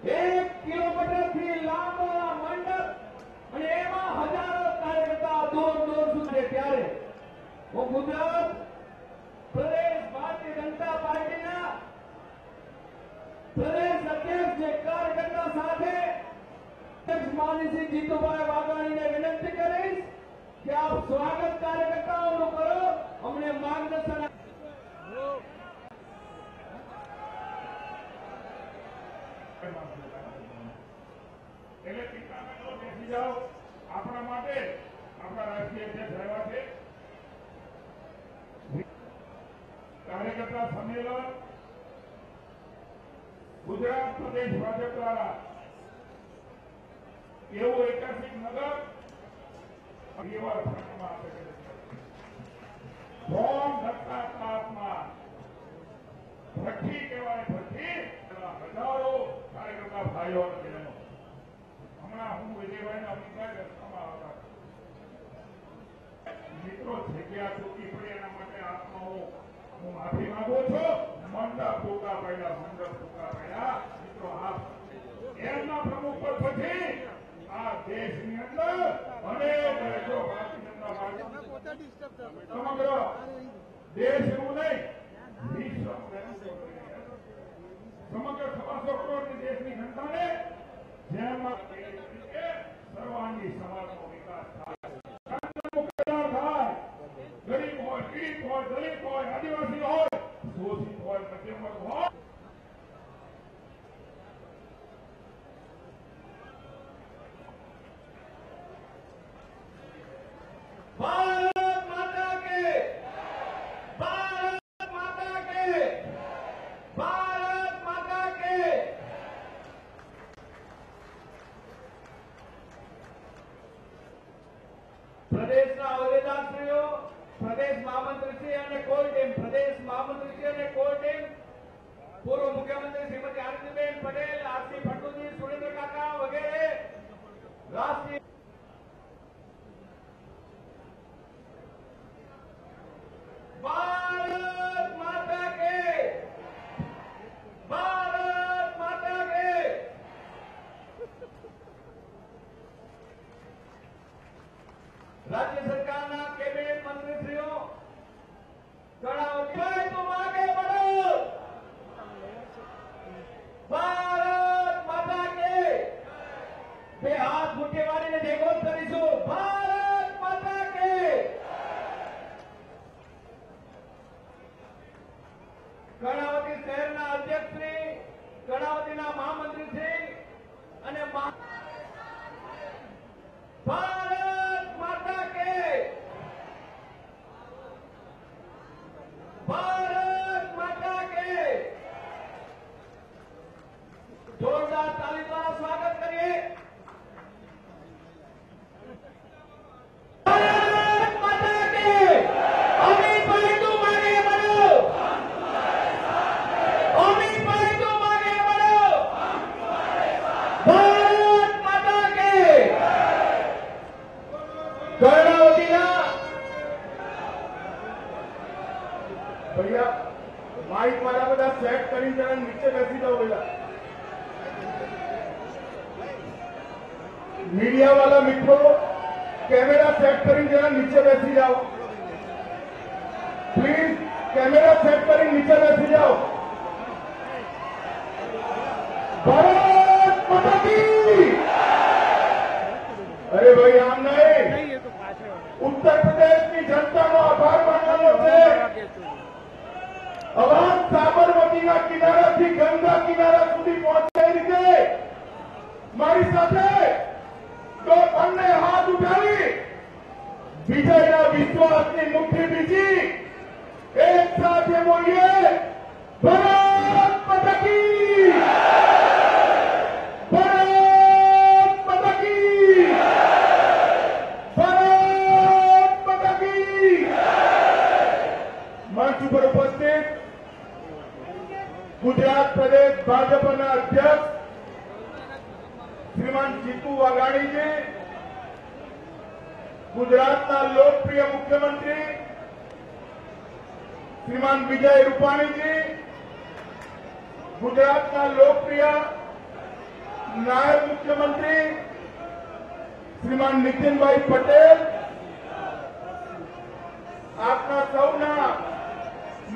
1 કિલોમીટરથી લાંબા મંડપ અને એમાં હજારો કાર્યકર્તા દૂર દૂર સુધી ત્યારે હું ગુજરાત પ્રદેશ ભારતીય જનતા પાર્ટીના પ્રદેશ અધ્યક્ષ જે કાર્યકર્તા સાથે અધ્યક્ષ માનનીય શ્રી જીતુભાઈ વાઘાણીને વિનંતી કરીશ કે આપ સ્વાગત કાર્યકર્તાઓનું કરો, અમને માર્ગદર્શન એટલે ટીકામાં ન બેસી જાઓ. આપણા માટે આપણા રાષ્ટ્રીય અધ્યક્ષ આવ્યા છે. કાર્યકર્તા સંમેલન ગુજરાત પ્રદેશ ભાજપ દ્વારા એવું ઐતિહાસિક નગર ફોર્મ ધક્કા તાપમાં ભઠ્ઠી કહેવાય, ભઠ્ઠી હજારો કાર્યકર્તા ભાઈઓ અને બહેનો. હમણાં હું વિજયભાઈ ને અમિતભાઈ રસ્તામાં આવતા મિત્રો જગ્યા ચૂકી પડી એના માટે આપનો હું માફી માંગુ છું. મંડપ ટૂંકા પડ્યા મિત્રો આપ એમના પ્રમુખ પર પછી આ દેશની અંદર અનેક રાજ્યો ભારતીય જનતા પાર્ટી સમગ્ર દેશ એવું નહીં વિશ્વ સમગ્ર 125 કરોડની દેશની જનતાને જેમાં સર્વાંગી સમાજનો વિકાસ થાય. ગરીબ હોય, પીડિત હોય, દલિત હોય, આદિવાસી હોય, શોષિત હોય, મધ્યમ વર્ગ હોય, भारत माता के, भारत माता के, भारत माता के. પ્રદેશના હોદ્દેદારશ્રીઓ, પ્રદેશ મહામંત્રીશ્રી અને કોર ટીમ, પ્રદેશ મહામંત્રીશ્રી અને કોર ટીમ, પૂર્વ મુખ્યમંત્રી શ્રીમતી આનંદીબેન પટેલ, આરસી ભટ્ટુજી, સુરેન્દ્ર કાકા વગેરે રાષ્ટ્રીય भारत माता के, भारत माता के. राज्य सरकारना कैबिनेट मंत्रीश्रीओ भाई तुम आगे बढ़ो. भारत माता के બે હાથ મુઠ્ઠી વાળીને જયઘોષ કરીશું. ભારત માતા કે. કર્ણાવતી શહેરના અધ્યક્ષશ્રી, કર્ણાવતીના મહામંત્રીશ્રી અને ભારત માતા કે, ભારત માતા કે. જોરદાર તાલી દ્વારા સ્વાગત કરીએ. ભારત માતા કે. અમિતભાઈ તું આગે बढ़ो. અમિતભાઈ તું આગે बढ़ो. ભારત માતા કે. કર્ણાવતીના ભૈયા માઇક વાળા બધા સેટ કરીને જરા નીચે બેસી જાઓ. ભૈયા मीडिया वाला मित्रों कैमरा सेट कर जरा नीचे बैसी जाओ. प्लीज कैमरा सेट कर नीचे बैसी जाओ. भारत माता की. अरे भाई आम नहीं, उत्तर प्रदेश की जनता नो आभार मानવાનો છે. અવાજ સાબરમતીના કિનારાથી ગંગા કિનારા સુધી પહોંચાઈ રીતે મારી સાથે તો બંને હાથ ઉઠાવી વિજયના વિશ્વાસની મુઠ્ઠી બીજી એક સાથે બોલીએ. ભારત માતા की. भारत माता की. भारत माता की. मंच पर उपस्थित गुजरात प्रदेश भाजपा अध्यक्ष श्रीमान जीतू वाघाणी जी, गुजरात लोकप्रिय मुख्यमंत्री श्रीमान विजय रूपाणी जी, गुजरात लोकप्रिय નાયબ મુખ્યમંત્રી શ્રીમાન નીતિનભાઈ પટેલ, આપના સૌના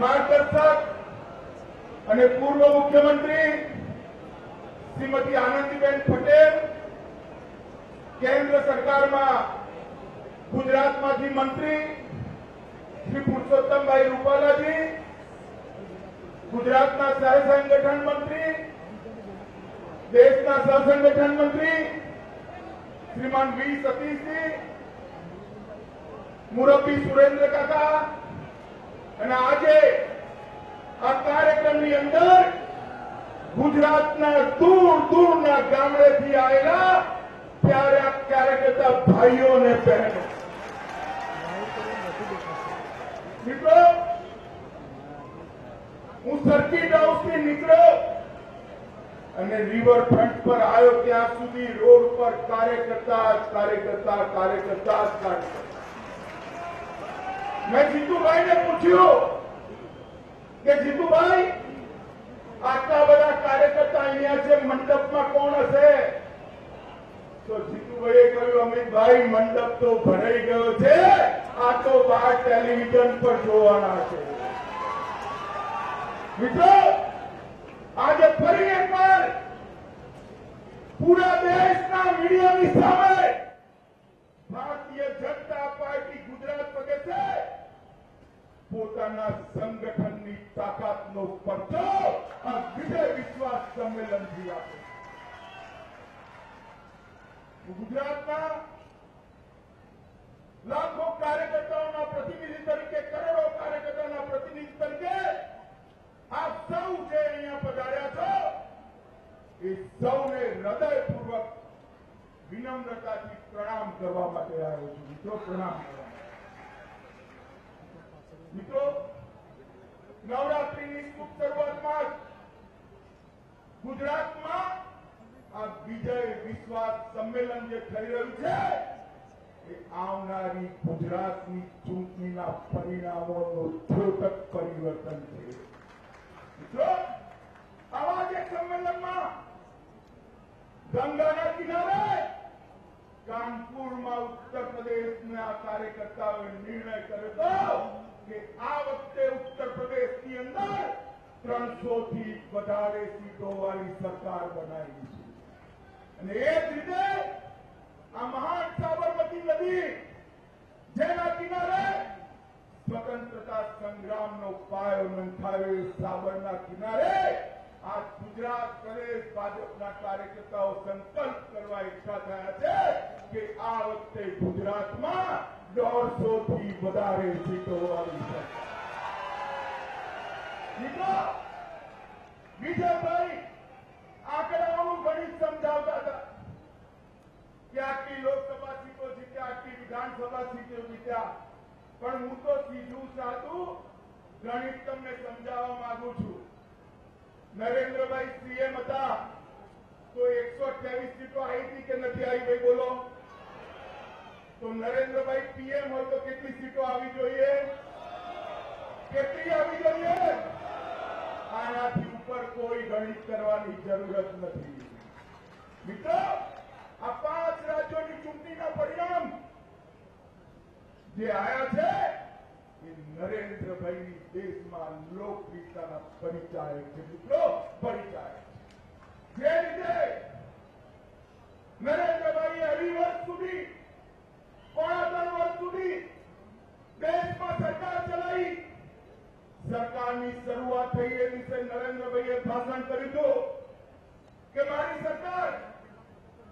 માર્ગદર્શક અને પૂર્વ મુખ્યમંત્રી શ્રીમતી આનંદીબેન પટેલ, કેન્દ્ર સરકારમાં ગુજરાતમાંથી મંત્રી શ્રી પુરુષોત્તમભાઈ રૂપાલાજી, ગુજરાતના સહસંગઠન મંત્રી, દેશના સહસંગઠન મંત્રી શ્રીમાન વી સતીશજી, મુરબ્બી સુરેન્દ્ર કાકા, અને આજે આ કાર્યક્રમની અંદર ગુજરાતના દૂર દૂરના ગામડેથી આવેલા પ્યારા કાર્યકર્તા ભાઈઓ અને બહેનો, મિત્રો, હું સર્કિટ હાઉસથી નીકળ્યો અને રિવરફ્રન્ટ પર આવ્યો ત્યાં સુધી રોડ પર કાર્યકર્તા. મેં જીતુભાઈને પૂછ્યું કે જીતુભાઈ, આટલા બધા કાર્યકર્તા અહીંયા છે, મંડપમાં કોણ હશે? તો જીતુભાઈએ કહ્યું, અમિતભાઈ, મંડપ તો ભરાઈ ગયો છે, આ તો બહાર ટેલિવિઝન પર જોવાના છે. મિત્રો, આજે ફરી એકવાર પૂરા દેશના મીડિયાની સામે ભારતીય જનતા પાર્ટી ગુજરાત પ્રદેશે પોતાના સંગઠનની તાકાતનો પરચો આ વિજય વિશ્વાસ સંમેલનથી આપે. ગુજરાતના લાખો કાર્યકર્તાઓના પ્રતિનિધિ તરીકે, કરોડો કાર્યકર્તાઓના પ્રતિનિધિ તરીકે આપ સૌ જે અહીંયા પધાર્યા છો, એ સૌને હૃદયપૂર્વક વિનમ્રતાથી પ્રણામ કરવા માટે આવ્યો છું. મિત્રો, પ્રણામ કરવા. મિત્રો, નવરાત્રીની શુભ શરૂઆતમાં ગુજરાતમાં આ વિજય વિશ્વાસ સંમેલન જે થઈ રહ્યું છે, એ આવનારી ગુજરાતની ચૂંટણીના પરિણામોનું દ્યોતક પરિવર્તન છે. મિત્રો, આવા જે સંમેલનમાં ગંગાના કિનારે કાનપુરમાં ઉત્તર પ્રદેશના કાર્યકર્તાઓએ નિર્ણય કર્યો કે આ વખતે ઉત્તર પ્રદેશની અંદર 300 થી વધારે સીટો વાળી સરકાર બનાવી છે. અને એ જ રીતે આ મહાન સાબરમતી નદી, જેના કિનારે સ્વતંત્રતા સંગ્રામનો પાયો નંખાયો, સાબરના કિનારે આ ગુજરાત પ્રદેશ ભાજપના કાર્યકર્તાઓ સંકલ્પ કરવા ઈચ્છા થયા છે કે આ વખતે ગુજરાતમાં 150 થી વધારે સીટો વાળી છે. મિત્રો, વિજયભાઈ આંકડાઓનું ગણિત સમજાવતા હતા કે આટલી લોકસભા સીટો જીત્યા, આટલી વિધાનસભા સીટો જીત્યા, પણ હું તો સીધું સાદું ગણિત તમને સમજાવવા માંગુ છું. નરેન્દ્રભાઈ સીએમ હતા તો 128 સીટો આવી હતી કે નથી આવી? ભાઈ બોલો. તો નરેન્દ્રભાઈ પીએમ હોય તો કેટલી સીટો આવી જોઈએ? કેટલી આવી જોઈએ? આનાથી ઉપર કોઈ ગણિત કરવાની જરૂરત નથી. મિત્રો, આ 5 રાજ્યોની ચૂંટણીના પરિણામ જે આયા છે, એ નરેન્દ્રભાઈની દેશમાં લોકપ્રિયતાના પરિચાયક છે. મિત્રો, પરિચાયક છે. જે રીતે નરેન્દ્રભાઈએ 2.5 વર્ષ સુધી, 3 વર્ષ સુધી દેશમાં સરકાર ચલાવી, સરકારની શરૂઆત થઈ એ દિવસે નરેન્દ્રભાઈએ ભાષણ કર્યું હતું કે મારી સરકાર,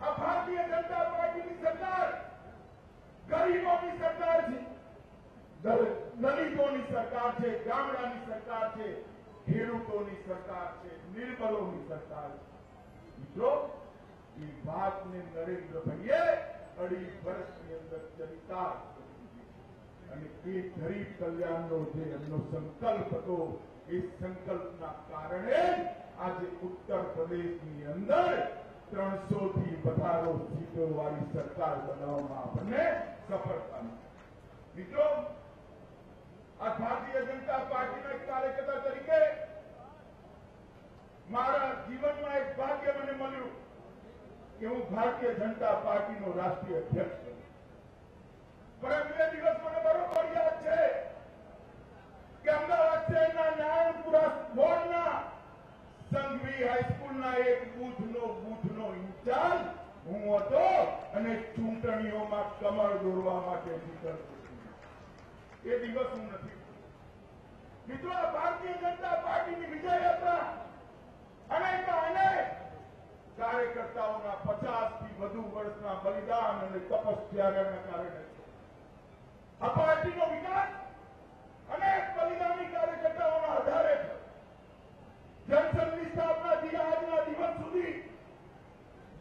આ ભારતીય જનતા પાર્ટીની સરકાર ગરીબોની સરકાર છે, દલિતોની સરકાર છે, ગામડાની સરકાર છે, ખેડૂતોની સરકાર છે, નિર્બલોની સરકાર છે. મિત્રો, એ વાતને નરેન્દ્રભાઈએ 2.5 વર્ષની અંદર ચરિતાર્થ કરી અને એ ગરીબ કલ્યાણનો જે એમનો સંકલ્પ હતો, એ સંકલ્પના કારણે આજે ઉત્તર પ્રદેશની અંદર 300 થી વધારે સીટો વાળી સરકાર બનાવવામાં આપણને સફળતા મળી. મિત્રો, આ ભારતીય જનતા પાર્ટીના એક કાર્યકર્તા તરીકે મારા જીવનમાં એક ભાગ્ય મને મળ્યું કે હું ભારતીય જનતા પાર્ટીનો રાષ્ટ્રીય અધ્યક્ષ છું. પરંતુ એ દિવસ મને બરોબર યાદ છે કે અમદાવાદ શહેરના નારાયણપુરા બોર્ડના સંઘવી હાઈસ્કૂલના એક બૂથનો ઇન્ચાર્જ હું હતો અને ચૂંટણીઓમાં કમળ દોરવા માટે નીકળતો. એ દિવસ હું નથી. મિત્રો, આ ભારતીય જનતા પાર્ટીની વિજય યાત્રા અનેક કાર્યકર્તાઓના 50 થી વધુ વર્ષના બલિદાન અને તપસ્યાના કારણે છે. આ પાર્ટીનો વિકાસ અનેક બલિદાની કાર્યકર્તાઓના આધારે છે. જનસંઘની સ્થાપનાથી આજના દિવસ સુધી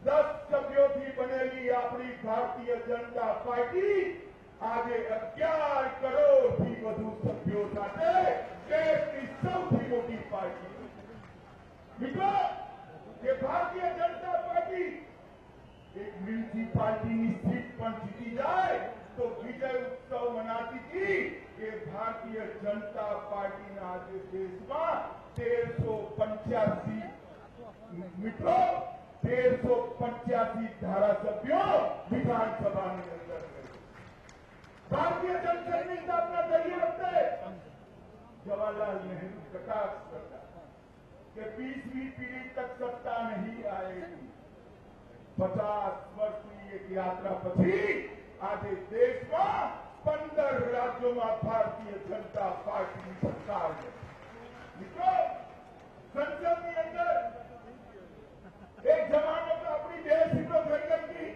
10 સભ્યોથી બનેલી આપણી ભારતીય જનતા પાર્ટી આજે 11 કરોડથી વધુ સભ્યો સાથે દેશની સૌથી મોટી પાર્ટી છે. મિત્રો, કે ભારતીય જનતા પાર્ટી એક મ્યુનિસિપાલિટીની સીટ પણ જીતી જાય તો વિજય ઉત્સવ મનાતી હતી. એ ભારતીય જનતા પાર્ટીના આજે દેશમાં 1385 મિત્રો 1385 ધારાસભ્યો વિધાનસભાની અંદર છે. ભારતીય જનસંઘની સ્થાપના થઈ વખતે जवाहरलाल नेहरू कटाक्ष करता कि 20वीं पीढ़ी तक सत्ता नहीं आएगी. 50 વર્ષની એક યાત્રા પછી આજે દેશમાં 15 રાજ્યોમાં ભારતીય જનતા પાર્ટીની સરકાર છે. મિત્રો, સંસદની અંદર એક જમાનો તો આપણી દેશ હિતો થઈ ગઈ હતી.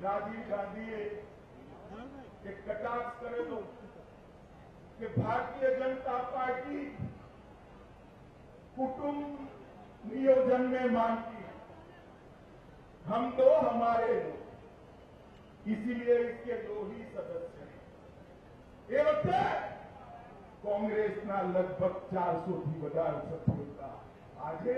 રાજીવ ગાંધીએ એક કટાક્ષ કરેલો कि भारतीय जनता पार्टी कुटुंब नियोजन में मानती है. हम दो हमारे दो, इसीलिए इसके 2 ही सदस्य हैं. ये वक्त कांग्रेसના લગભગ 400 થી વધારે સભ્યો હતા. આજે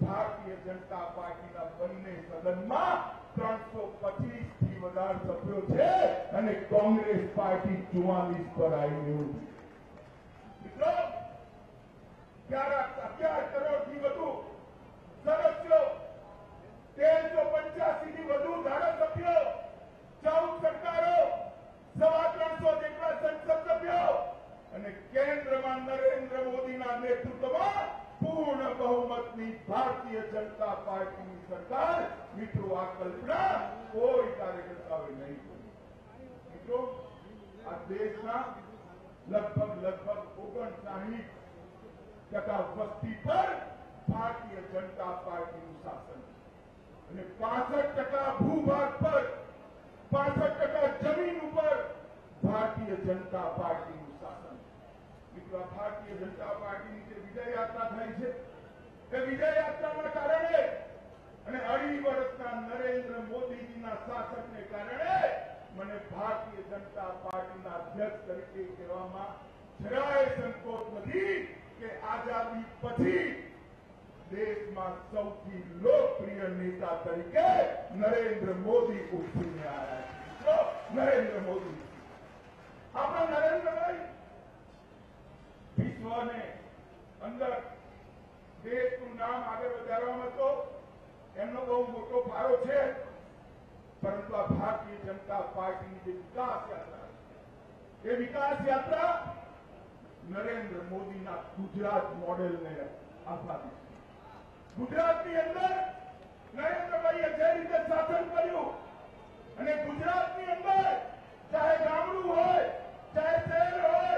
ભારતીય જનતા પાર્ટીના બંને સદનમાં 325 થી વધારે સભ્યો છે અને કોંગ્રેસ પાર્ટી 44 પર આવી ગયું છે. મિત્રો, 11 કરોડથી વધુ સદસ્યો, 1385 થી વધુ ધારાસભ્યો, 14 સરકારો, 350 જેટલા સંસદ સભ્યો અને કેન્દ્રમાં નરેન્દ્ર મોદીના નેતૃત્વમાં પૂર્ણ બહુમતની ભારતીય જનતા પાર્ટીની સરકાર. મિત્રો, આ કલ્પના કોઈ કાર્યકર્તાઓએ નહીં કરી. મિત્રો, આ દેશના લગભગ 59% વસ્તી પર ભારતીય જનતા પાર્ટીનું શાસન અને 65% ભૂભાગ પર, 65% જમીન ઉપર ભારતીય જનતા પાર્ટીનું શાસન. મિત્રો, આ ભારતીય જનતા પાર્ટીની જે વિજય યાત્રા થઈ છે એ વિજય યાત્રાના કારણે અને 2.5 વર્ષના નરેન્દ્ર મોદીજીના શાસનને કારણે મને ભારતીય જનતા પાર્ટીના અધ્યક્ષ તરીકે કહેવામાં જરાય સંકોચ નથી કે આઝાદી પછી દેશમાં સૌથી લોકપ્રિય નેતા તરીકે નરેન્દ્ર મોદી ઉભરીને આવ્યા છે. નરેન્દ્ર મોદી, આપણા નરેન્દ્રભાઈ વિશ્વને અંદર દેશનું નામ આગળ વધારવામાં તો એમનો બહુ મોટો ફાળો છે. પરંતુ આ ભારતીય જનતા પાર્ટીની જે વિકાસ યાત્રા છે, એ વિકાસ યાત્રા નરેન્દ્ર મોદીના ગુજરાત મોડેલને આપાદી છે. ગુજરાતની અંદર નરેન્દ્રભાઈએ જે રીતે શાસન કર્યું અને ગુજરાતની અંદર ચાહે ગામડું હોય, ચાહે શહેર હોય,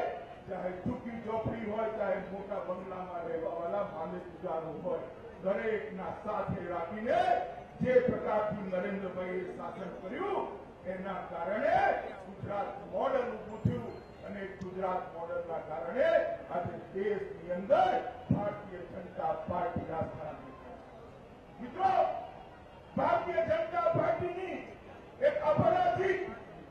ચાહે ઝૂંપડી ઝોપડી હોય, ચાહે મોટા બંગલામાં રહેવાવાળા માલિકદારો હોય, દરેકના સાથે રાખીને જે પ્રકારથી નરેન્દ્રભાઈએ શાસન કર્યું એના કારણે ગુજરાત મોડલ ઉભું થયું અને ગુજરાત મોડલના કારણે આજે દેશની અંદર ભારતીય જનતા પાર્ટી રાજકારણ. મિત્રો, ભારતીય જનતા પાર્ટીની એક અપરાધિક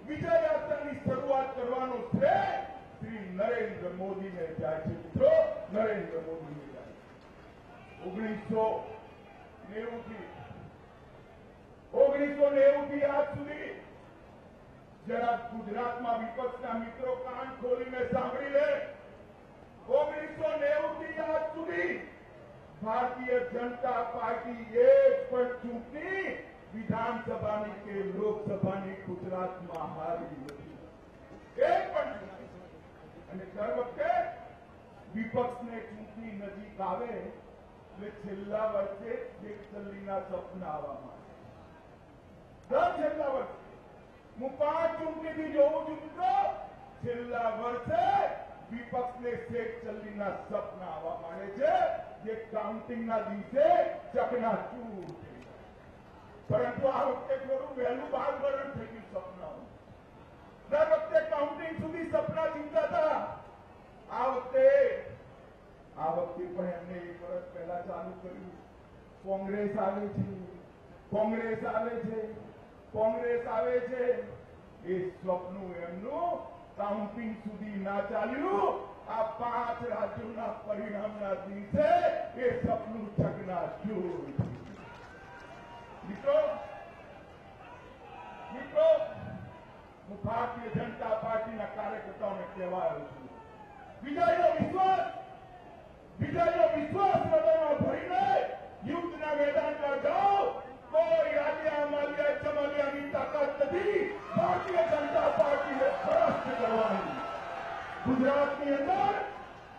વિજય યાત્રાની શરૂઆત કરવાનો શ્રેય શ્રી નરેન્દ્ર મોદીને જાય છે. મિત્રો, નરેન્દ્ર મોદીને જાય. 1990 થી આજ સુધી જરા ગુજરાતમાં વિપક્ષના મિત્રો કાન ખોલીને સાંભળી લે. 1990 થી આજ સુધી भारतीय जनता पार्टी एक पण चूंटणी विधानसभाની કે લોકસભાની ગુજરાતમાં હારી નથી. એક પણ ચૂંટણી. અને દર વખતે વિપક્ષને ચૂંટણી નજીક આવે એટલે છેલ્લા વર્ષે ચેકચલ્લીના સપના આવવા માંડે. દર છેલ્લા વર્ષે હું 5 ચૂંટણીથી જોઉં છું મિત્રો, છેલ્લા વર્ષે વિપક્ષને ચેકચલ્લીના સપના આવવા માંડે છે, જે કાઉન્ટિંગના દિવસે ચકનાચૂર થઈ જાય. પરંતુ આ વખતે થોડું વહેલું બાલવરણ થઈ ગયું સપનાઓ. દર વખતે કાઉન્ટિંગ સુધી સપના ચિંતા હતા. આ વખતે પણ એમને 1 વર્ષ પહેલા ચાલુ કર્યું. કોંગ્રેસ આવે છે, કોંગ્રેસ આવે છે, કોંગ્રેસ આવે છે. એ સ્વપ્નું એમનું કાઉન્ટિંગ સુધી ના ચાલ્યું. આ 5 રાજ્યોના પરિણામના દિવસે એ સપનું ચકનાચૂર. મિત્રો, હું ભારતીય જનતા પાર્ટીના કાર્યકર્તાઓને કહેવા આવ્યો છું, વિજયનો વિશ્વાસ હૃદયમાં ભરીને યુદ્ધના મેદાનમાં જાઓ. કોઈ આલિયા માલિયા ચમાલિયાની તાકાત નથી ભારતીય જનતા પાર્ટીને પરાસ્ત કરવાની. ગુજરાતની અંદર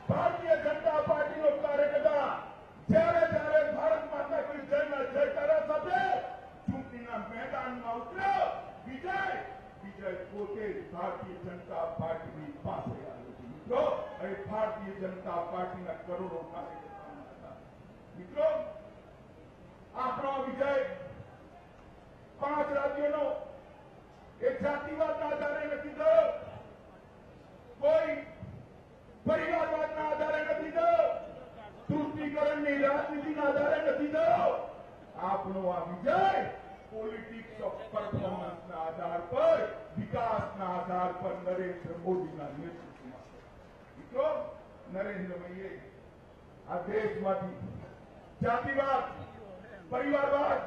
ભારતીય જનતા પાર્ટીનો કાર્યકર્તા જ્યારે ભારત માતા કી જયના જયકારા સાથે ચૂંટણીના મેદાનમાં ઉતર્યો, વિજય પોતે ભારતીય જનતા પાર્ટીની પાસે આવ્યો છે. મિત્રો, હવે ભારતીય જનતા પાર્ટીના કરોડો કાર્યકર્તાઓ હતા. મિત્રો, આપણો વિજય 5 રાજ્યોનો એક જાતિવાદના આધારે નથી થયો, કોઈ પરિવારવાદના આધારે નથી થયો, તૃતીકરણની રાજનીતિના આધારે નથી થયો. આપણો આ વિજય પોલિટિક્સ ઓફ પરફોર્મન્સના આધાર પર, વિકાસના આધાર પર નરેન્દ્ર મોદીના નેતૃત્વમાં. મિત્રો, નરેન્દ્રભાઈએ આ દેશમાંથી જાતિવાદ, પરિવારવાદ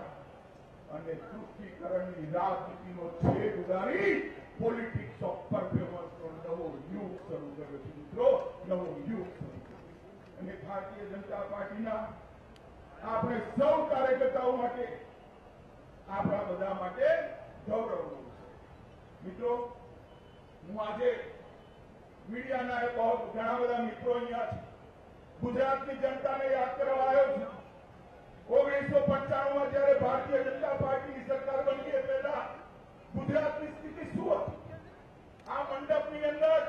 અને તૃતીકરણની રાજનીતિનો છેદ ઉડાડી પોલિટિક્સ ઓફ પરફોર્મન્સનો નવો યુગ શરૂ કર્યો છે. મિત્રો, નવો યુગ શરૂ કર્યો. અને ભારતીય જનતા પાર્ટીના આપણે સૌ કાર્યકર્તાઓ માટે, આપણા બધા માટે ગૌરવનું છે. મિત્રો, હું આજે મીડિયાના ઘણા બધા મિત્રો અહીંયા છે. ગુજરાતની જનતાને યાદ કરવા આવ્યો છું. 1995માં જયારે ભારતીય જનતા પાર્ટીની સરકાર બની એ પહેલા ગુજરાતની સ્થિતિ શું હતી? આ મંડપની અંદર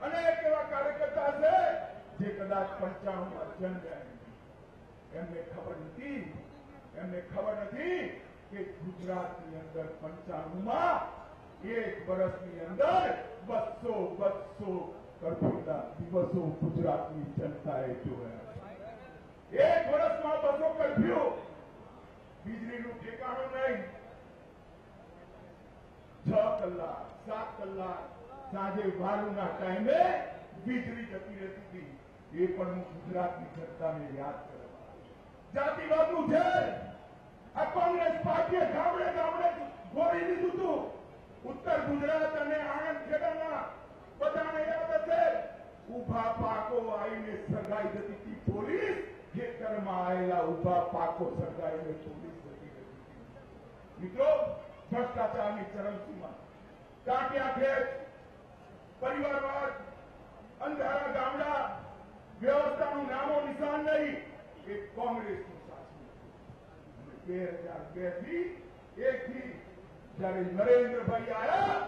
અનેક એવા કાર્યકર્તા છે જે કદાચ 95માં જન્મ્યા. એમને ખબર નથી કે ગુજરાતની અંદર 95માં 1 વર્ષની અંદર 200 કર્ફ્યુના દિવસો ગુજરાતની જનતાએ જોયા. 1 વર્ષમાં 200 કર્ફ્યુ, વીજળીનું ઠેકાણું નહીં. 6 કલાક 7 કલાક સાંજે વારુના ટાઈમે વીજળી જતી રહેતી હતી. એ પણ હું ગુજરાતની જનતાને યાદ કરવા. જાતિવાદનું છે આ કોંગ્રેસ પાર્ટીએ ગામડે ગોળી દીધું હતું. ઉત્તર ગુજરાત અને આણંદ ખેડાના બધાને યાદ હશે. ઉભા પાકો આવીને સળગાઈ જતી હતી પોલીસ. ખેતરમાં આવેલા ઉભા પાકો સળગાઈને પોલીસ જતી હતી. મિત્રો, ભ્રષ્ટાચારની ચરમસીમા, ટાંટિયા ખેત, પરિવારવાદ, અંધારા ગામડા, વ્યવસ્થાનું નામો નિશાન નહીં. એ કોંગ્રેસનું શાસન. 2002 થી 1 થી જયારે નરેન્દ્રભાઈ આવ્યા,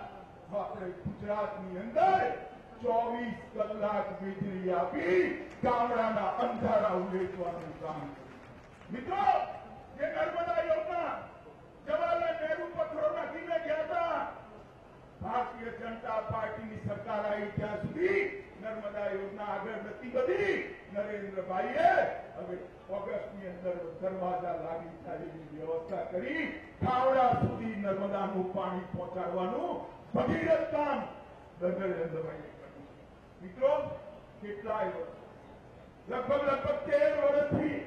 આપણે ગુજરાતની અંદર 24 કલાક વીજળી આપી ગામડાના અંધારા ઉલેચવાનું કામ કર્યું. મિત્રો, જે નર્મદા યોજના જવાહરલાલ નહેરુ પથ્થરો નાખીને ગયા હતા, ભારતીય જનતા પાર્ટીની સરકાર આવી ત્યાં સુધી નર્મદા યોજના આગળ નથી વધી. નરેન્દ્રભાઈએ હવે ઓગસ્ટની અંદર દરવાજા લાગી સારીની વ્યવસ્થા કરી ખાવડા સુધી નર્મદાનું પાણી પહોંચાડવાનું ભગીરથ કામ નરેન્દ્રભાઈએ કર્યું. મિત્રો, કેટલાય વર્ષ, લગભગ 13 વર્ષથી,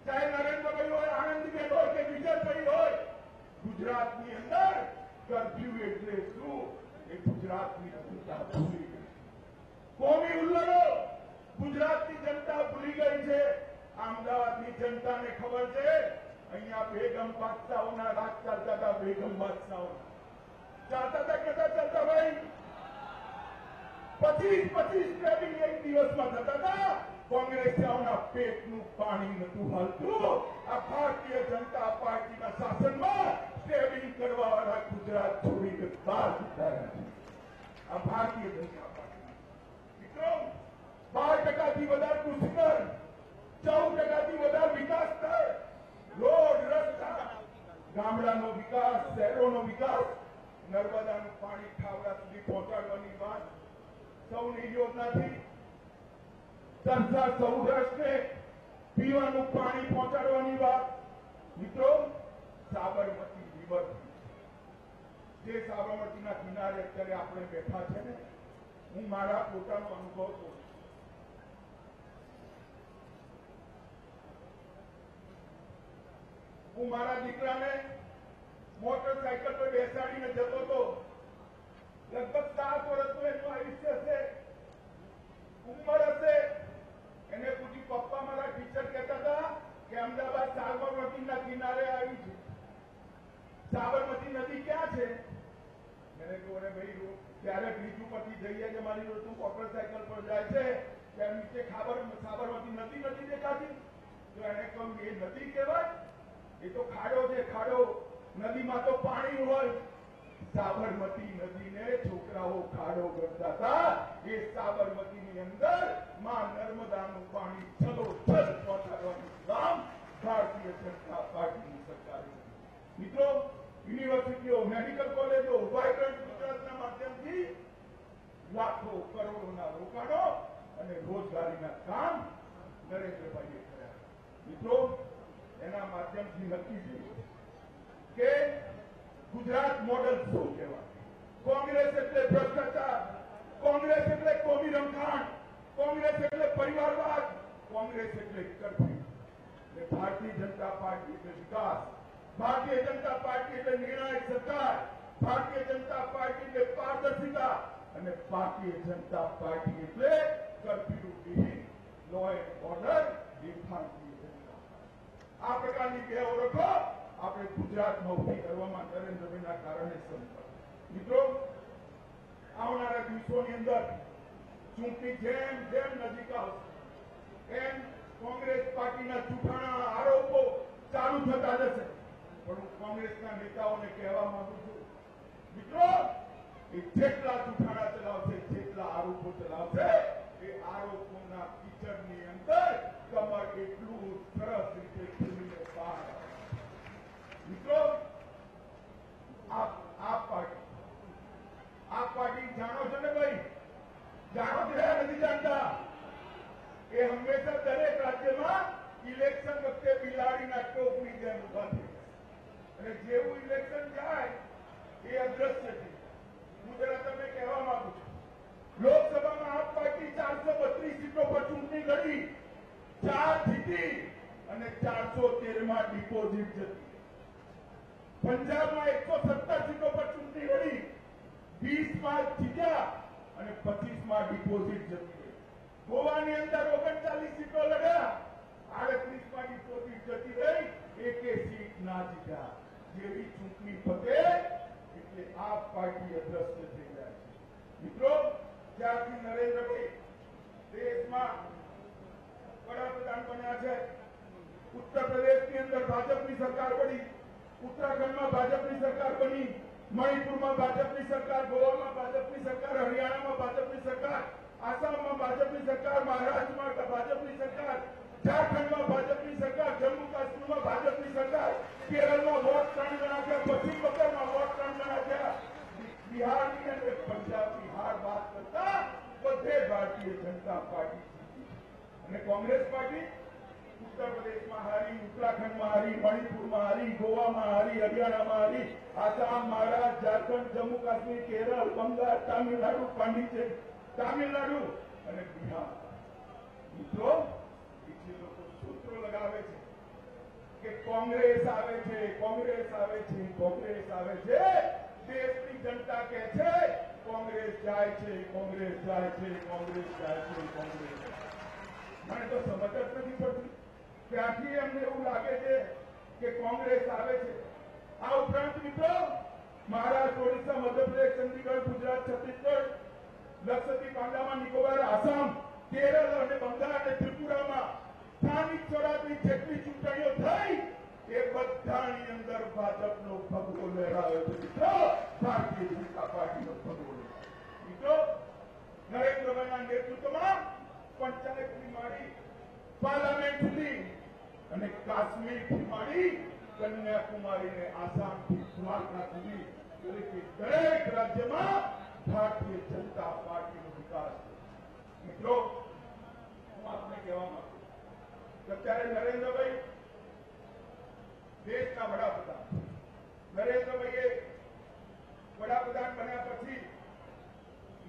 ચાહે નરેન્દ્રભાઈ હોય, આનંદીબેન હોય કે વિજયભાઈ હોય, ગુજરાતની અંદર કર્ફ્યુ એટલે શું એ ગુજરાતની જનતા ભૂલી ગઈ. કોમી ઉલ્લંઘનો ગુજરાતની જનતા ભૂલી ગઈ છે. અમદાવાદની જનતાને ખબર છે અહીંયા બેગમ બાદશાહોના રાજ ચાલતા હતા. બેગમ બાદશાહો ચાલતા હતા કે ચાલતા ભાઈ 25 ટ્રેનિંગ એક દિવસમાં થતા હતા. કોંગ્રેસીઓના પેટનું પાણી નતું હાલતું. આ ભારતીય જનતા પાર્ટીના શાસનમાં સ્ટેબિંગ કરવા વાળા ગુજરાત છોડીને બહાર જતા રહ્યા. આ ભારતીય જનતા પાર્ટી મિત્રો 12% વધારે કૃષિ દર, 14% વધારે વિકાસ દર, રોડ રસ્તા, ગામડાનો વિકાસ, શહેરોનો વિકાસ, નર્મદાનું પાણી ઠાવડા સુધી પહોંચાડવાની વાત સૌની યોજનાથી સરકાર સૌરાષ્ટ્રને પીવાનું પાણી પહોંચાડવાની વાત. મિત્રો સાબરમતી રિવર, જે સાબરમતીના કિનારે અત્યારે આપણે બેઠા છે ને, હું મારા પોતાનો અનુભવ કહું. હું મારા દીકરાને મોટરસાયકલ પર બેસાડીને જતો હતો. લગભગ 7 વર્ષનું એનું આયુષ્ય હશે, ઉંમર હશે. એને પૂછી, પપ્પા મારા ટીચર કહેતા હતા કે અમદાવાદ સાબરમતીના કિનારે આવી છે. સાબરમતી નદી ક્યાં છે? મેં કહ્યું અરે ભાઈ ત્યારે બ્રિજ ઉપરથી જઈએ કે મારી તું મોટરસાયકલ પર જાય છે ત્યારે નીચે સાબરમતી નદી નથી દેખાતી? તો એને કહ્યું એ નદી કહેવાય, એ તો ખાડો છે. ખાડો નદીમાં તો પાણી હોય. સાબરમતી નદીને છોકરાઓ ખાડો ગણતા હતા. એ સાબરમતીની અંદર માં નર્મદાનું પાણી છલોછલ પહોંચાડવાનું કામ ભારતીય જનતા પાર્ટીની સરકારે. મિત્રો યુનિવર્સિટીઓ, મેડિકલ કોલેજો, વાઇબ્રન્ટ ગુજરાતના માધ્યમથી લાખો કરોડોના રોકાણો અને રોજગારીના કામ નરેન્દ્રભાઈએ કર્યા. મિત્રો એના માધ્યમથી નક્કી થયું કે ગુજરાત મોડલ શો કહેવાય. કોંગ્રેસ એટલે ભ્રષ્ટાચાર, કોંગ્રેસ એટલે કોમી રમખાણ, કોંગ્રેસ એટલે પરિવારવાદ, કોંગ્રેસ એટલે કરફ્યુ. ભારતીય જનતા પાર્ટી એટલે વિકાસ, ભારતીય જનતા પાર્ટી એટલે નિર્ણાયક સરકાર, ભારતીય જનતા પાર્ટી એટલે પારદર્શિતા અને ભારતીય જનતા પાર્ટી એટલે curfew વિહીન law and order. Bharatiya Janata આ પ્રકારની બે ઓળખો આપણે ગુજરાતમાં ઉભી કરવામાં નરેન્દ્રભાઈના કારણે સમજાય. મિત્રો આવનારા દિવસોની અંદર ચૂંટણી જેમ જેમ નજીક આવશે એમ કોંગ્રેસ પાર્ટીના જૂઠાણા આરોપો ચાલુ થતા જશે. પણ હું કોંગ્રેસના નેતાઓને કહેવા માંગુ છું, મિત્રો એ જેટલા જૂઠાણા ચલાવશે, જેટલા આરોપો ચલાવશે, એ આરોપોના કિચડની અંદર કમર એટલું સરસ રીતે ખીલીને બહાર. મિત્રો આ પાર્ટી જાણો છો ને ભાઈ? જાણો છો નથી જાણતા? એ હંમેશા દરેક રાજ્યમાં ઇલેક્શન વખતે બિલાડીના ટોપની જેમ ઉભા થઈ અને જેવું ઇલેક્શન જાય એ અદ્રશ્ય છે. હું જરા તમને કહેવા માંગુ છું, લોકસભામાં આપ પાર્ટી 432 સીટો પર ચૂંટણી લડી, 4 જીતી અને 413માં ડિપોઝિટ જતી. પંજાબમાં 117 સીટો પર ચૂંટણી લડી, 20માં જીત્યા અને 25માં ડિપોઝિટ જતી રહી. ગોવાની અંદર 39 સીટો લડ્યા, 38માં ડિપોઝિટ જતી રહી, એકે સીટ ના જીત્યા. જેવી ચૂંટણી પતે એટલે આ પાર્ટી અદ્રશ્ય થઈ જાય છે. મિત્રો જ્યારથી નરેન્દ્રભાઈ દેશમાં વડાપ્રધાન બન્યા છે, ઉત્તર પ્રદેશની અંદર ભાજપની સરકાર બની, ઉત્તરાખંડમાં ભાજપની સરકાર બની, મણિપુરમાં ભાજપની સરકાર, ગોવામાં ભાજપની સરકાર, હરિયાણામાં ભાજપની સરકાર, આસામમાં ભાજપની સરકાર, મહારાષ્ટ્રમાં ભાજપની સરકાર, ઝારખંડમાં ભાજપની સરકાર, જમ્મુ કાશ્મીરમાં ભાજપની સરકાર, કેરળમાં વોટ 3 ગણા થયા, પશ્ચિમ બંગાળમાં વોટ 3 ગણા થયા, બિહારની અને પંજાબની હાર વાત કરતા બધે ભારતીય જનતા પાર્ટી અને કોંગ્રેસ પાર્ટી ઉત્તર પ્રદેશમાં હારી, ઉત્તરાખંડમાં હારી, મણિપુરમાં હારી, ગોવામાં હારી, હરિયાણામાં હારી, આસામ, મહારાષ્ટ્ર, ઝારખંડ, જમ્મુ કાશ્મીર, કેરળ, બંગાળ, તામિલનાડુ, પાંડિચેરી, તામિલનાડુ અને બિહાર. મિત્રો જે લોકો સૂત્રો લગાવે છે કે કોંગ્રેસ આવે છે, કોંગ્રેસ આવે છે, કોંગ્રેસ આવે છે, દેશની જનતા કહે છે કોંગ્રેસ જાય છે, કોંગ્રેસ જાય છે, કોંગ્રેસ જાય છે, કોંગ્રેસ. મને તો સમજ જ નથી પડતી કોંગ્રેસ આવે છે. આ ઉપરાંત મિત્રો મહારાષ્ટ્ર, ઓડિશા, મધ્યપ્રદેશ, ચંદીગઢ, ગુજરાત, છત્તીસગઢ, લક્ષદ્વીપ, આંદામાન, નિકોબાર, આસામ, કેરળ અને બંગાળ અને ત્રિપુરામાં સ્થાનિક સ્વરાજની જેટલી ચૂંટણીઓ થઈ એ બધાની અંદર ભાજપનો ભગવો લહેરાયો છે. મિત્રો ભારતીય જનતા પાર્ટીનો ભગવો મિત્રો નરેન્દ્રભાઈના નેતૃત્વમાં પંચાયતથી માંડી પાર્લામેન્ટ સુધી અને કાશ્મીરથી માંડી કન્યાકુમારી ને આસામથી દ્વારકા સુધી દરેક રાજ્યમાં ભારતીય જનતા પાર્ટીનો વિકાસ છે. મિત્રો હું આપને કહેવા માંગુ છું અત્યારે નરેન્દ્રભાઈ દેશના વડાપ્રધાન, નરેન્દ્રભાઈએ વડાપ્રધાન બન્યા પછી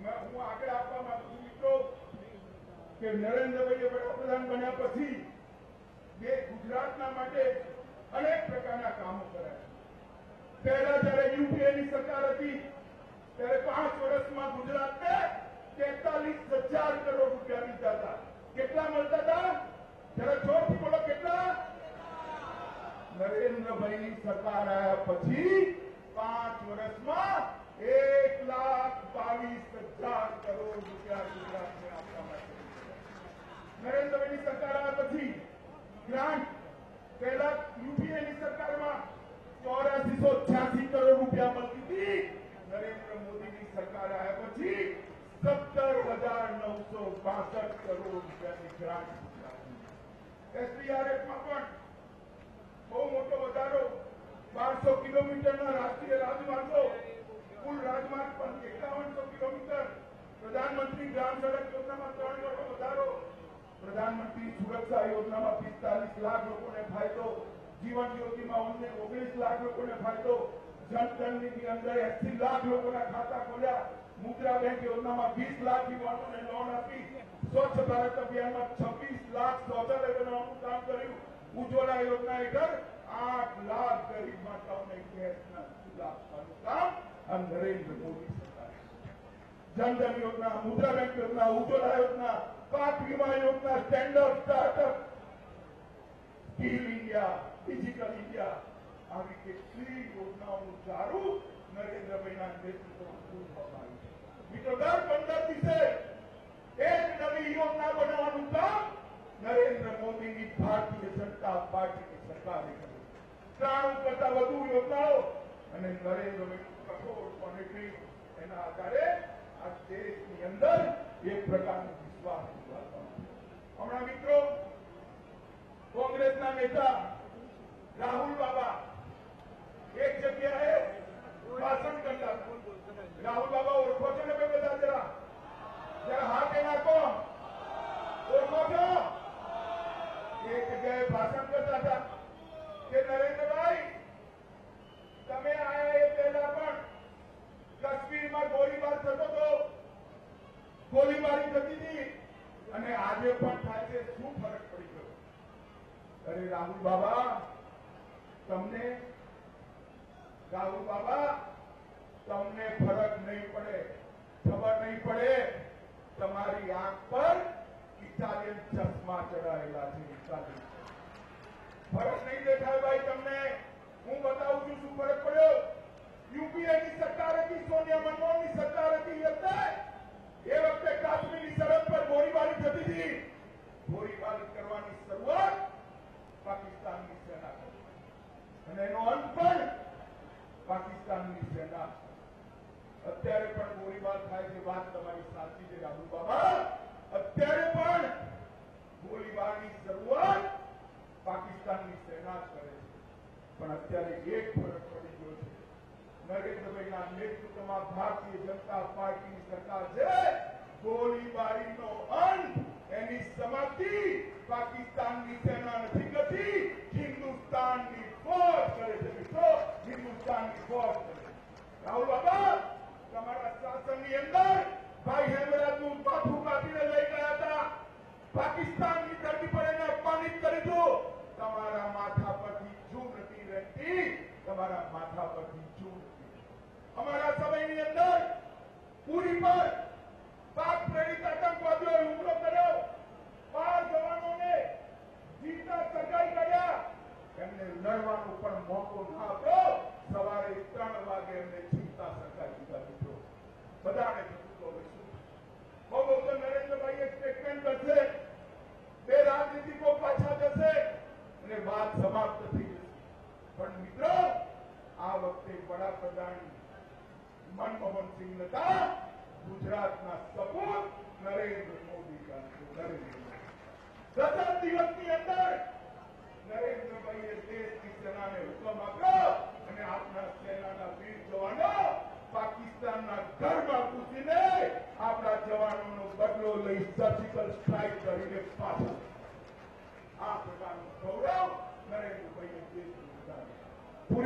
હું આગળ આપવા માંગુ છું મિત્રો કે નરેન્દ્રભાઈએ વડાપ્રધાન બન્યા પછી ગુજરાતના માટે અનેક પ્રકારના કામો કર્યા. પહેલા જયારે યુપીએની સરકાર હતી ત્યારે 5 વર્ષમાં ગુજરાતને 43,000 કરોડ રૂપિયા દીધા હતા. કેટલા મળતા હતા? જરા જોરથી બોલો, કેટલા? નરેન્દ્રભાઈની સરકાર આવ્યા પછી 5 વર્ષમાં 1,22,000 કરોડ રૂપિયા ગુજરાતને આપવા માટે. નરેન્દ્રભાઈની સરકાર આવ્યા પછી ગ્રાન્ટ પહેલા યુપીએની સરકારમાં 8486 કરોડ રૂપિયા મળતી હતી. નરેન્દ્ર મોદીની સરકાર આવ્યા પછી 17,962 કરોડ રૂપિયાની ગ્રાન્ટ. એસડીઆરએફમાં પણ બહુ મોટો વધારો. 1200 કિલોમીટરના રાષ્ટ્રીય રાજમાર્ગો, કુલ રાજમાર્ગ પણ 5100 કિલોમીટર. પ્રધાનમંત્રી ગ્રામ સડક યોજનામાં 3 ગણો વધારો. પ્રધાનમંત્રી સુરક્ષા યોજનામાં 45 લાખ લોકોને ફાયદો. જીવન જ્યોતિમાં 19 લાખ લોકોને ફાયદો. જનધનની અંદર 80 લાખ લોકોના ખાતા ખોલ્યા. મુદ્રા બેંક યોજનામાં 20 લાખ યુવાનોને લોન આપી. સ્વચ્છ ભારત અભિયાનમાં 26 લાખ શૌચાલય બનાવવાનું કામ કર્યું. ઉજ્જવલા યોજના હેઠળ 8 લાખ ગરીબ માતાઓને ગેસના ચૂલા આપવાનું કામ આ નરેન્દ્ર મોદી સરકાર. જનધન યોજના, મુદ્રા બેંક યોજના, ઉજ્જવલા યોજના, પાક વીમા યોજના, stand up startup, skill India, digital India, આવી કેટલી યોજનાઓનું ચારું નરેન્દ્રભાઈના નેતૃત્વમાં પૂરું થવામાં આવ્યું છે. મિત્રો દર 15 દિવસે એક નવી યોજના બનાવવાનું કામ નરેન્દ્ર મોદીની ભારતીય જનતા પાર્ટીની સરકારે કર્યું. 93 કરતા વધુ યોજનાઓ અને નરેન્દ્રભાઈનું કઠોર મોનિટરિંગ એના આધારે આ દેશની અંદર એક પ્રકારનો વિશ્વાસ હમણાં મિત્રો કોંગ્રેસના નેતા રાહુલ બાબા એક જગ્યાએ ભાષણ કરતા. રાહુલ બાબા ઓળખો છો ને બધા? જરા હાથ નાખો, ઓળખો છો? એક જગ્યાએ ભાષણ કરતા હતા કે નરેન્દ્રભાઈ તમે આયા એ પહેલા પણ કાશ્મીરમાં ગોળીબાર થતો હતો, ગોળીબારી થતી હતી અને આજે પણ થાય છે. શું ફરક પડી ગયો? અરે રાહુલ બાબા તમને ફરક નહીં પડે, ખબર નહીં પડે. તમારી આંખ પર ઇટાલિયન ચશ્મા ચડાયેલા છે. ફરક નહીં દેખાય ભાઈ તમને. હું બતાવું છું શું ફરક પડ્યો. યુપીએની સરકાર હતી, સોનિયા મનમોહનની સરકાર હતી. એ વખતે કાશ્મીરની સરહદ પર ગોળીબારી થતી હતી. ગોળીબારી કરવાની શરૂઆત પાકિસ્તાનની સેના કરી અને એનો અંત પણ પાકિસ્તાનની સેના. અત્યારે પણ ગોળીબાર થાય છે. વાત તમારી સાચી છે રાહુલ બાબા. અત્યારે પણ ગોળીબારની શરૂઆત પાકિસ્તાનની સેના જ કરે છે. પણ અત્યારે એક ફરક પડી ગયો છે. નરેન્દ્રભાઈના નેતૃત્વમાં ભારતીય જનતા પાર્ટીની સરકાર છે. ગોળીબારીનો અંત, એની સમાપ્તિ પાકિસ્તાનની સેના નથી કરતી, હિન્દુસ્તાનની ફોજ કરે છે. મિત્રો હિન્દુસ્તાનની ફોજ કરે છે. રાહુલ બાબા તમારા શાસનની અંદર ભાઈ હેમરાજનું માથું કાપીને લઈ ગયા હતા. પાકિસ્તાનની ધરતી પર એને અપમાનિત કરી દીધું. તમારા માથા પરથી જૂ નથી રહેતી, તમારા માથા પરથી જૂ નથી. અમારા સમયની અંદર પુરી પર પાક પ્રેરિત આતંકવાદીઓએ હુમલો કર્યો. 12 જવાનોને જીવતા સગાઈ કર્યા. એમને લડવાનું પણ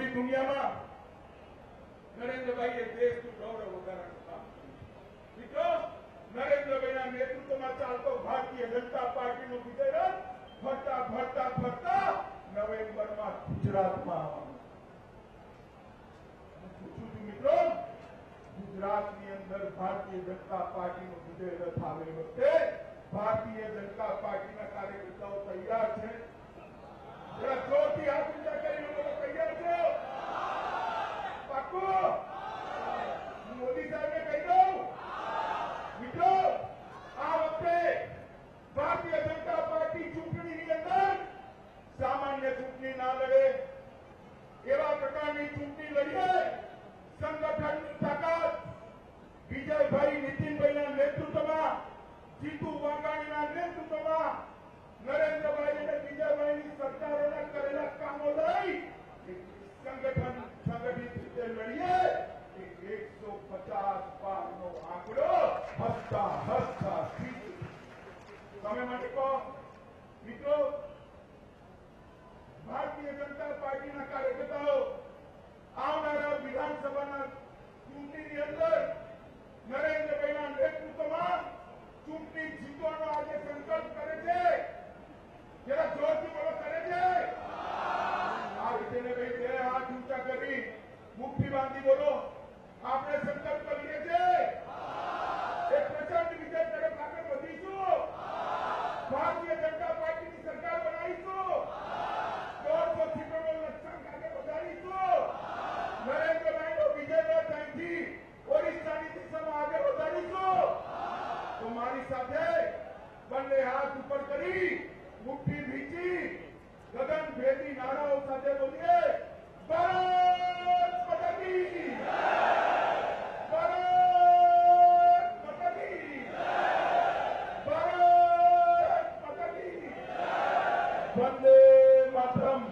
પૂરી દુનિયામાં નરેન્દ્રભાઈએ દેશનું ગૌરવ વધારવાનું કામ કર્યું. મિત્રો, નરેન્દ્રભાઈના નેતૃત્વમાં ચાલતો ભારતીય જનતા પાર્ટીનો વિજય રથ ફરતા ફરતા ફરતા નવેમ્બરમાં ગુજરાતમાં આવવાનું. હું પૂછું છું મિત્રો, ગુજરાતની અંદર ભારતીય જનતા પાર્ટીનો વિજય રથ આવે વખતે ભારતીય જનતા પાર્ટીના કાર્યકર્તાઓ તૈયાર છે? જરા જોરથી હાથ ઊંચા કરીને બોલો, તૈયાર છો? પાક્કું? હું મોદી સાહેબને કહી દઉં, મિત્રો, આ વખતે ભારતીય જનતા પાર્ટી ચૂંટણીની અંદર સામાન્ય ચૂંટણી ના લડે, એવા પ્રકારની ચૂંટણી લડીએ. સંગઠનની તાકાત વિજયભાઈ નીતિનભાઈના નેતૃત્વમાં, જીતુ વાઘાણીના નેતૃત્વમાં, નરેન્દ્રભાઈ અને વિજયભાઈની સરકારોના કરેલા કામો લઈ સંગઠિત રીતે લડીએ. 150 પારનો આંકડો હસતા હસતા તમે માટે કહો. મિત્રો, ભારતીય જનતા પાર્ટીના કાર્યકર્તાઓ આવનારા વિધાનસભાના ચૂંટણીની અંદર નરેન્દ્રભાઈના નેતૃત્વમાં ચૂંટણી જીતવાનો આજે સંકલ્પ કરે છે. જરા જોરથી બોલો, કરે છે? આ રીતે ભાઈ બે હાથ ઊંચા કરી મુઠ્ઠી બાંધી બોલો, આપણે સંકલ્પ કરીએ છીએ. એક પ્રચંડ વિજય તરફ આપણે વધીશું. ભારતીય જનતા પાર્ટીની સરકાર બનાવીશું. 150 સીટોનો લક્ષ્યાંક આગળ વધારીશું. નરેન્દ્રભાઈનો વિજય રથ અહીંથી ઓરિસ્સાની દિશામાં આગળ વધારીશું. તો મારી સાથે બંને હાથ ઉપર કરી મુઠ્ઠી વીંચી ગગન ભેદી નારાઓ સાથે બોલીએ, ભારત માતા કી જય! ભારત માતા કી જય! ભારત માતા કી જય! વંદે માતરમ.